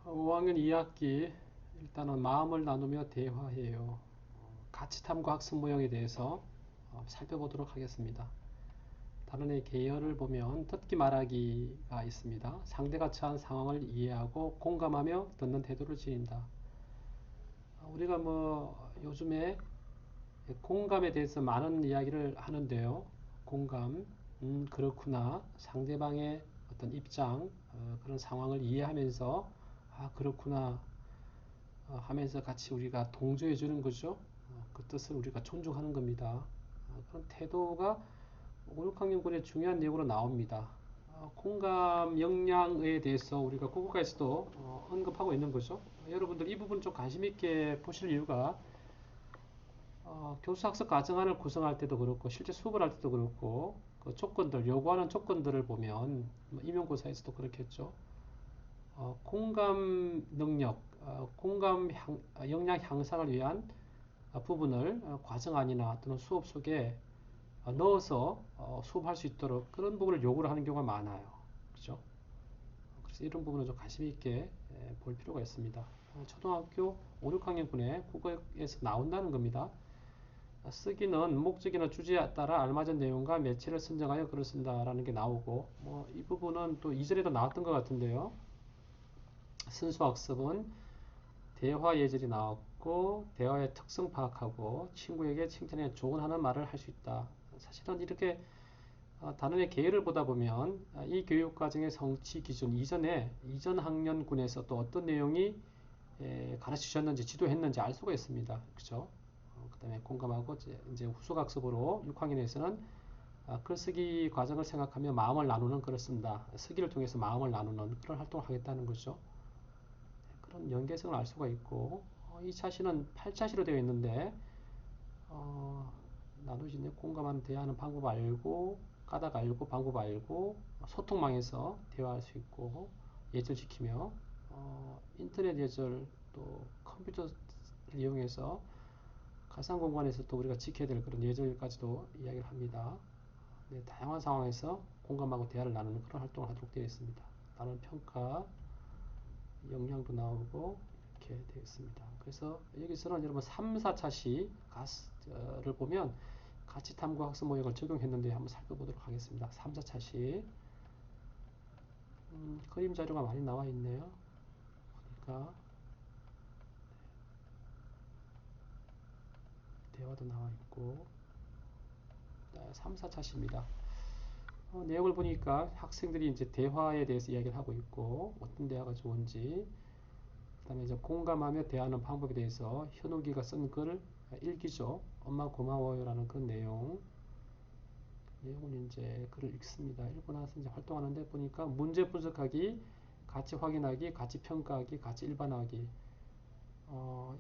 5학년 2학기 일단은 마음을 나누며 대화해요. 가치탐구 학습 모형에 대해서 살펴보도록 하겠습니다. 단원의 계열을 보면 듣기 말하기가 있습니다. 상대가 처한 상황을 이해하고 공감하며 듣는 태도를 지닌다. 우리가 요즘에 공감에 대해서 많은 이야기를 하는데요. 공감, 그렇구나. 상대방의 어떤 입장, 그런 상황을 이해하면서 그렇구나 하면서 같이 우리가 동조해 주는 거죠. 그 뜻을 우리가 존중하는 겁니다. 그런 태도가 5, 6학년군의 중요한 내용으로 나옵니다. 공감 역량에 대해서 우리가 국어과에서도 언급하고 있는 거죠. 여러분들 이 부분 좀 관심 있게 보실 이유가 교수학습 과정안을 구성할 때도 그렇고 실제 수업을 할 때도 그렇고 그 조건들 요구하는 조건들을 보면 임용고사에서도 그렇겠죠. 공감 능력, 역량 향상을 위한 부분을 과정안이나 또는 수업 속에 넣어서 수업할 수 있도록 그런 부분을 요구를 하는 경우가 많아요. 그죠? 그래서 이런 부분을 좀 관심 있게 볼 필요가 있습니다. 초등학교 5, 6학년군의 국어에서 나온다는 겁니다. 쓰기는 목적이나 주제에 따라 알맞은 내용과 매체를 선정하여 글을 쓴다라는 게 나오고 이 부분은 또 이전에도 나왔던 것 같은데요. 순수학습은 대화 예절이 나왔고 대화의 특성 파악하고 친구에게 칭찬에 조언하는 말을 할 수 있다. 사실은 이렇게 단원의 계열을 보다 보면 이 교육과정의 성취 기준 이전 학년군에서 또 어떤 내용이 가르치셨는지 지도했는지 알 수가 있습니다. 그죠? 그 다음에 공감하고 이제 후속학습으로 6학년에서는 글쓰기 과정을 생각하며 마음을 나누는 글을 쓴다. 쓰기를 통해서 마음을 나누는 그런 활동을 하겠다는 거죠. 그런 연계성을 알 수가 있고 2차시는 8차시로 되어 있는데 나누지는 공감하는 대화하는 방법 알고 까닭 알고 방법 알고 소통망에서 대화할 수 있고 예절 지키며 인터넷 예절 또 컴퓨터를 이용해서 가상 공간에서 또 우리가 지켜야 될 그런 예절까지도 이야기를 합니다. 네, 다양한 상황에서 공감하고 대화를 나누는 그런 활동을 하도록 되어 있습니다. 나는 평가 역량도 나오고 이렇게 되어 있습니다. 그래서 여기서는 여러분 3, 4차시 가스를 보면 가치 탐구 학습 모형을 적용했는데 한번 살펴보도록 하겠습니다. 3, 4차시 그림 자료가 많이 나와 있네요. 그러니까 대화도 나와 있고 3, 4차시입니다. 내용을 보니까 학생들이 이제 대화에 대해서 이야기를 하고 있고 어떤 대화가 좋은지 그다음에 이제 공감하며 대하는 방법에 대해서 현욱이가 쓴 글을 읽기죠. 엄마 고마워요라는 그런 내용은 이제 글을 읽습니다. 읽고 나서 이제 활동하는데 보니까 문제 분석하기, 가치 확인하기, 가치 평가하기, 가치 일반화하기.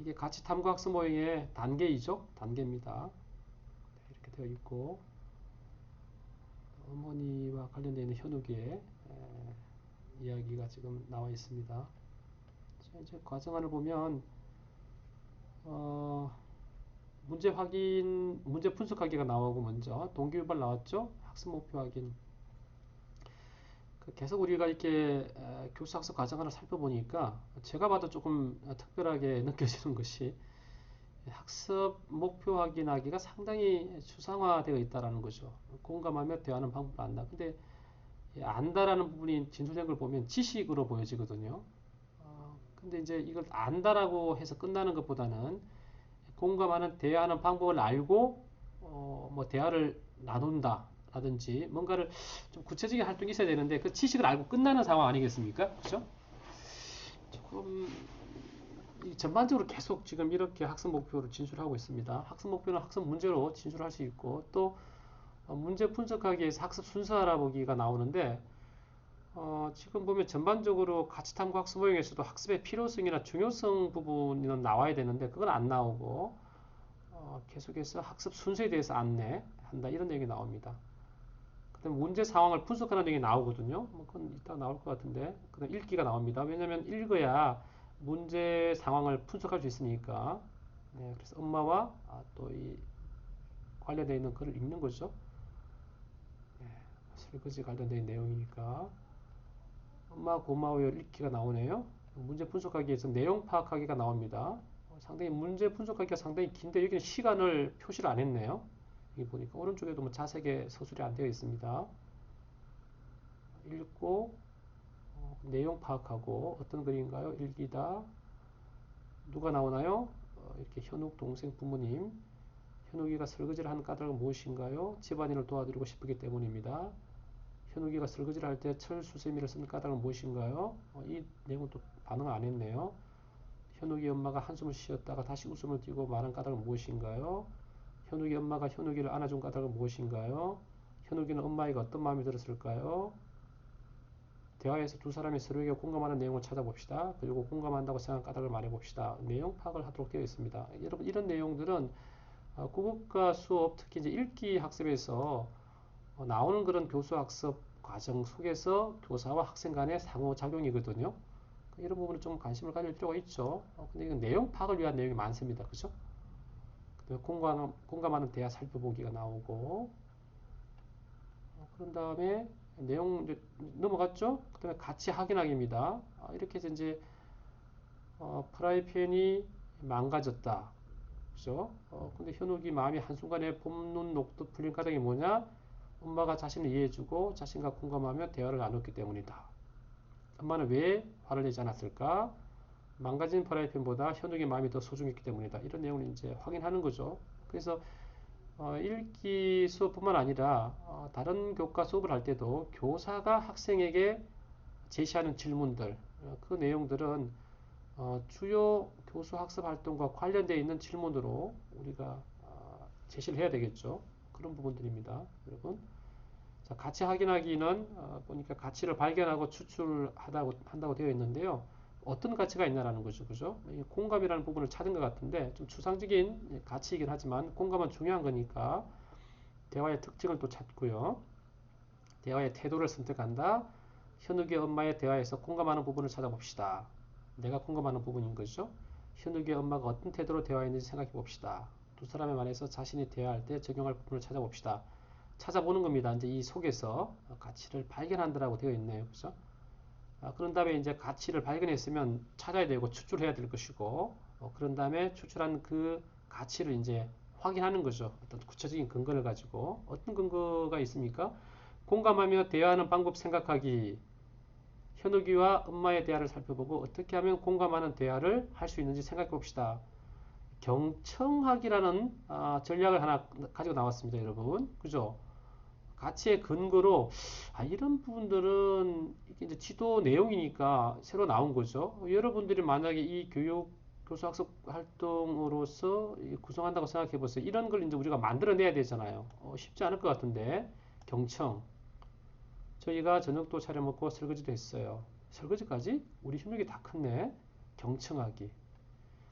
이게 가치 탐구 학습 모형의 단계이죠. 단계입니다. 이렇게 되어 있고 어머니와 관련되어 있는 현욱의 이야기가 지금 나와 있습니다. 자, 이제 과정안을 보면 문제 확인, 문제 분석하기가 나오고 먼저 동기유발 나왔죠? 학습 목표 확인. 계속 우리가 이렇게 교수학습 과정을 살펴보니까 제가 봐도 조금 특별하게 느껴지는 것이 학습 목표 확인하기가 상당히 추상화되어 있다는 거죠. 공감하며 대하는 방법을 안다. 근데 안다라는 부분이 진술된 걸 보면 지식으로 보여지거든요. 근데 이제 이걸 안다라고 해서 끝나는 것보다는 공감하는 대화하는 방법을 알고 대화를 나눈다 라든지 뭔가를 좀 구체적인 활동이 있어야 되는데 그 지식을 알고 끝나는 상황 아니겠습니까? 그죠? 조금 전반적으로 계속 지금 이렇게 학습 목표를 진술하고 있습니다. 학습 목표는 학습 문제로 진술할 수 있고 또 문제 분석하기 위해서 학습 순서 알아보기가 나오는데 지금 보면 전반적으로 가치탐구 학습 모형에서도 학습의 필요성이나 중요성 부분은 나와야 되는데 그건 안 나오고 계속해서 학습 순서에 대해서 안내한다 이런 내용이 나옵니다. 그다음 문제 상황을 분석하는 내용이 나오거든요. 그건 이따 나올 것 같은데 그다음 읽기가 나옵니다. 왜냐하면 읽어야 문제 상황을 분석할 수 있으니까. 네, 그래서 엄마와 또 이 관련되어 있는 글을 읽는 거죠. 네, 설거지 관련된 내용이니까 엄마 고마워요 읽기가 나오네요. 문제 분석하기에서 내용 파악하기가 나옵니다. 상당히 문제 분석하기가 상당히 긴데 여기는 시간을 표시를 안 했네요. 여기 보니까 오른쪽에도 뭐 자세하게 서술이 안 되어 있습니다. 읽고 내용 파악하고 어떤 글인가요? 일기다. 누가 나오나요? 이렇게 현욱 동생 부모님. 현욱이가 설거지를 하는 까닭은 무엇인가요? 집안일을 도와드리고 싶기 때문입니다. 현욱이가 설거지를 할 때 철수세미를 쓰는 까닭은 무엇인가요? 이 내용은 또 반응 안 했네요. 현욱이 엄마가 한숨을 쉬었다가 다시 웃음을 띄고 말한 까닭은 무엇인가요? 현욱이 엄마가 현욱이를 안아준 까닭은 무엇인가요? 현욱이는 엄마에게 어떤 마음이 들었을까요? 대화에서 두 사람이 서로에게 공감하는 내용을 찾아봅시다. 그리고 공감한다고 생각한 까닭을 말해봅시다. 내용 파악을 하도록 되어 있습니다. 여러분 이런 내용들은 국어과 수업 특히 이제 읽기 학습에서 나오는 그런 교수 학습 과정 속에서 교사와 학생 간의 상호작용이거든요. 이런 부분은 좀 관심을 가질 필요가 있죠. 근데 이건 내용 파악을 위한 내용이 많습니다. 그죠? 공감하는 대화 살펴보기가 나오고, 그런 다음에 내용 이제 넘어갔죠? 그 다음에 가치 확인하기입니다. 이렇게 해서 이제, 프라이팬이 망가졌다. 그죠? 근데 현욱이 마음이 한순간에 봄눈 녹듯 풀린 까닭이 뭐냐? 엄마가 자신을 이해해주고 자신과 공감하며 대화를 나눴기 때문이다. 엄마는 왜 화를 내지 않았을까? 망가진 프라이팬보다 현욱의 마음이 더 소중했기 때문이다. 이런 내용을 이제 확인하는 거죠. 그래서 읽기 수업뿐만 아니라 다른 교과 수업을 할 때도 교사가 학생에게 제시하는 질문들, 그 내용들은 주요 교수 학습 활동과 관련되어 있는 질문으로 우리가 제시를 해야 되겠죠. 그런 부분들입니다. 여러분. 자, 가치 확인하기는 보니까 가치를 발견하고 한다고 되어 있는데요. 어떤 가치가 있냐라는 거죠. 그죠? 공감이라는 부분을 찾은 것 같은데 좀 추상적인 가치이긴 하지만 공감은 중요한 거니까 대화의 특징을 또 찾고요. 대화의 태도를 선택한다. 현욱의 엄마의 대화에서 공감하는 부분을 찾아봅시다. 내가 공감하는 부분인 거죠. 현욱의 엄마가 어떤 태도로 대화했는지 생각해 봅시다. 두 사람의 말에서 자신이 대화할 때 적용할 부분을 찾아봅시다. 찾아보는 겁니다. 이제 이 속에서 가치를 발견한다라고 되어 있네요. 그죠? 그런 다음에 이제 가치를 발견했으면 찾아야 되고 추출해야 될 것이고, 그런 다음에 추출한 그 가치를 이제 확인하는 거죠. 어떤 구체적인 근거를 가지고. 어떤 근거가 있습니까? 공감하며 대화하는 방법 생각하기. 현욱이와 엄마의 대화를 살펴보고 어떻게 하면 공감하는 대화를 할 수 있는지 생각해 봅시다. 경청하기라는 전략을 하나 가지고 나왔습니다, 여러분. 그죠? 가치의 근거로 이런 부분들은 이제 지도 내용이니까 새로 나온 거죠. 여러분들이 만약에 이 교육 교수 학습 활동으로서 구성한다고 생각해 보세요. 이런 걸 이제 우리가 만들어내야 되잖아요. 쉽지 않을 것 같은데 경청. 저희가 저녁도 차려 먹고 설거지도 했어요. 설거지까지? 우리 힘들게 다 컸네. 경청하기.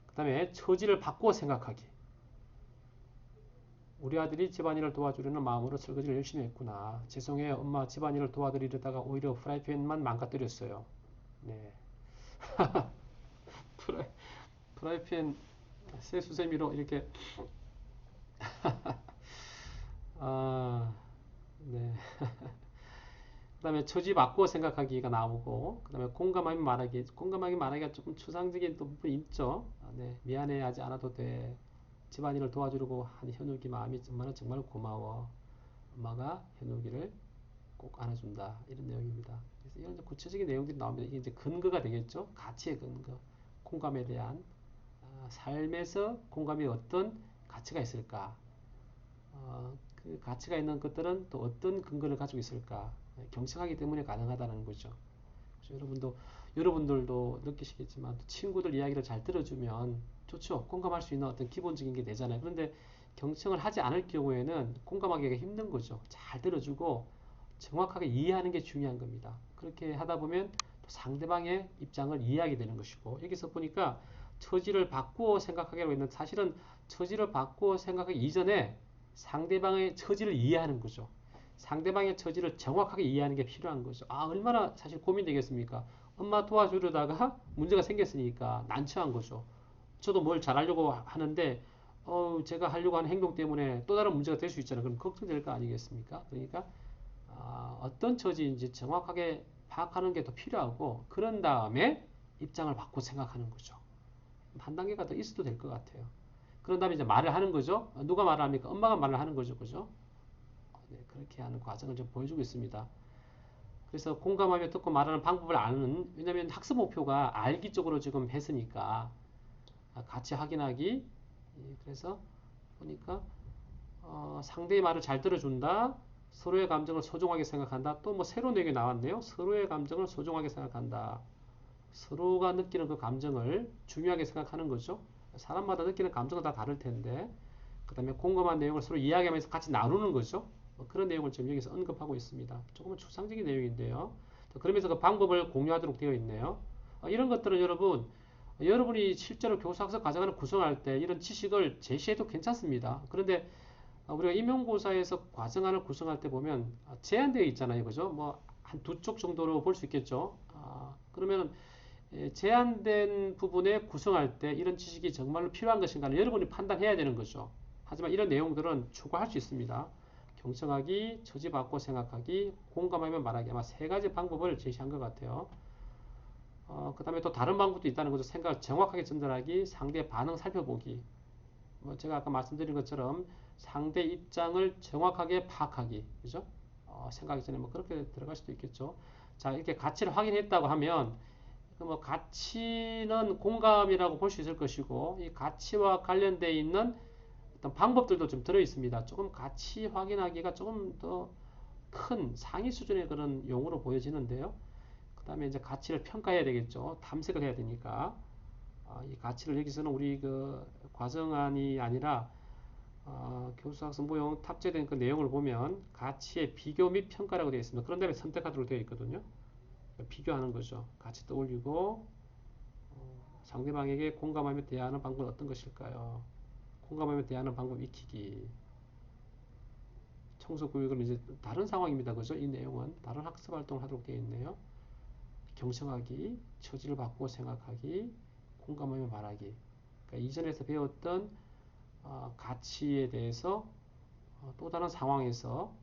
그 다음에 처지를 바꾸어 생각하기. 우리 아들이 집안일을 도와주려는 마음으로 설거지를 열심히 했구나. 죄송해요. 엄마 집안일을 도와드리려다가 오히려 프라이팬만 망가뜨렸어요. 네. 프라이, 프라이팬 세수세미로 이렇게 네. 그 다음에 처지 바꾸어 생각하기가 나오고 그 다음에 공감하기 말하기가 조금 추상적인 부분이 있죠. 네. 미안해하지 않아도 돼. 집안일을 도와주려고 한 현욱이 마음이 정말 고마워. 엄마가 현욱이를 꼭 안아준다. 이런 내용입니다. 그래서 이런 구체적인 내용들이 나오면 이게 이제 근거가 되겠죠. 가치의 근거. 공감에 대한 삶에서 공감이 어떤 가치가 있을까? 그 가치가 있는 것들은 또 어떤 근거를 가지고 있을까? 경청하기 때문에 가능하다는 거죠. 여러분들도 느끼시겠지만 친구들 이야기를 잘 들어주면 좋죠. 공감할 수 있는 어떤 기본적인 게 되잖아요. 그런데 경청을 하지 않을 경우에는 공감하기가 힘든 거죠. 잘 들어주고 정확하게 이해하는 게 중요한 겁니다. 그렇게 하다 보면 또 상대방의 입장을 이해하게 되는 것이고 여기서 보니까 처지를 바꾸어 생각하게 되는 사실은 처지를 바꾸어 생각하기 이전에 상대방의 처지를 이해하는 거죠. 상대방의 처지를 정확하게 이해하는 게 필요한 거죠. 얼마나 사실 고민되겠습니까? 엄마 도와주려다가 문제가 생겼으니까 난처한 거죠. 저도 뭘 잘하려고 하는데 제가 하려고 하는 행동 때문에 또 다른 문제가 될 수 있잖아요. 그럼 걱정될 거 아니겠습니까? 그러니까 어떤 처지인지 정확하게 파악하는 게 더 필요하고 그런 다음에 입장을 바꿔 생각하는 거죠. 한 단계가 더 있어도 될 것 같아요. 그런 다음에 이제 말을 하는 거죠. 누가 말을 합니까? 엄마가 말을 하는 거죠. 그죠? 네, 그렇게 하는 과정을 좀 보여주고 있습니다. 그래서 공감하며 듣고 말하는 방법을 아는, 왜냐면 학습 목표가 알기 쪽으로 지금 했으니까 같이 확인하기. 그래서 보니까 상대의 말을 잘 들어준다. 서로의 감정을 소중하게 생각한다. 또 뭐 새로운 내용이 나왔네요. 서로의 감정을 소중하게 생각한다. 서로가 느끼는 그 감정을 중요하게 생각하는 거죠. 사람마다 느끼는 감정은 다 다를 텐데, 그 다음에 공감한 내용을 서로 이야기하면서 같이 나누는 거죠. 뭐 그런 내용을 지금 여기서 언급하고 있습니다. 조금은 추상적인 내용인데요. 그러면서 그 방법을 공유하도록 되어 있네요. 이런 것들은 여러분이 실제로 교사학습 과정을 구성할 때 이런 지식을 제시해도 괜찮습니다. 그런데 우리가 임용고사에서 과정안을 구성할 때 보면 제한되어 있잖아요. 그죠? 뭐 한 두 쪽 정도로 볼 수 있겠죠. 그러면 제한된 부분에 구성할 때 이런 지식이 정말로 필요한 것인가를 여러분이 판단해야 되는 거죠. 하지만 이런 내용들은 추가할 수 있습니다. 경청하기, 처지받고 생각하기, 공감하며 말하기 아마 세 가지 방법을 제시한 것 같아요. 그 다음에 또 다른 방법도 있다는 거죠. 생각을 정확하게 전달하기, 상대의 반응 살펴보기. 뭐 제가 아까 말씀드린 것처럼 상대 입장을 정확하게 파악하기. 그죠? 생각하기 전에 뭐 그렇게 들어갈 수도 있겠죠. 자, 이렇게 가치를 확인했다고 하면 뭐 가치는 공감이라고 볼 수 있을 것이고 이 가치와 관련되어 있는 어떤 방법들도 좀 들어 있습니다. 조금 가치 확인하기가 조금 더 큰 상위 수준의 그런 용어로 보여지는데요. 그 다음에 이제 가치를 평가해야 되겠죠. 탐색을 해야 되니까. 이 가치를 여기서는 우리 그 과정안이 아니라 교수학습 모형 탑재된 그 내용을 보면 가치의 비교 및 평가라고 되어 있습니다. 그런 다음에 선택하도록 되어 있거든요. 비교하는 거죠. 같이 떠올리고 상대방에게 공감하며 대화하는 방법은 어떤 것일까요? 공감하며 대화하는 방법 익히기. 청소 교육은 이제 다른 상황입니다. 그죠? 이 내용은 다른 학습 활동을 하도록 되어 있네요. 경청하기, 처지를 바꾸고 생각하기, 공감하며 말하기. 그러니까 이전에서 배웠던 가치에 대해서 또 다른 상황에서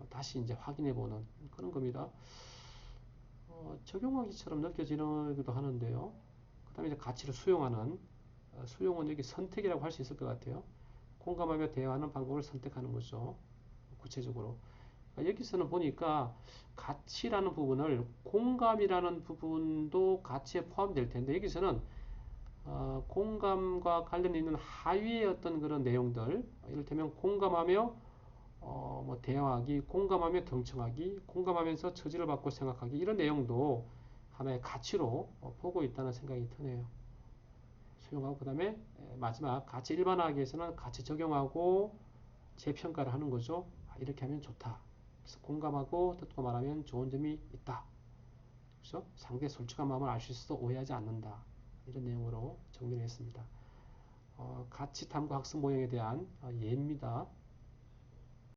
다시 이제 확인해 보는 그런 겁니다. 적용하기처럼 느껴지기도 하는데요. 그 다음에 이제 가치를 수용하는, 수용은 여기 선택이라고 할 수 있을 것 같아요. 공감하며 대화하는 방법을 선택하는 거죠. 구체적으로. 여기서는 보니까 가치라는 부분을 공감이라는 부분도 가치에 포함될 텐데 여기서는 공감과 관련 있는 하위의 어떤 그런 내용들, 이를테면 공감하며 뭐 대화하기, 공감하며 경청하기, 공감하면서 처지를 받고 생각하기 이런 내용도 하나의 가치로 보고 있다는 생각이 드네요. 수용하고 그 다음에 마지막 가치 일반화하기 위해서는 가치 적용하고 재평가를 하는 거죠. 이렇게 하면 좋다. 그래서 공감하고 듣고 말하면 좋은 점이 있다. 그래서 상대의 솔직한 마음을 알 수 있어도 오해하지 않는다. 이런 내용으로 정리를 했습니다. 가치 탐구 학습 모형에 대한 예입니다.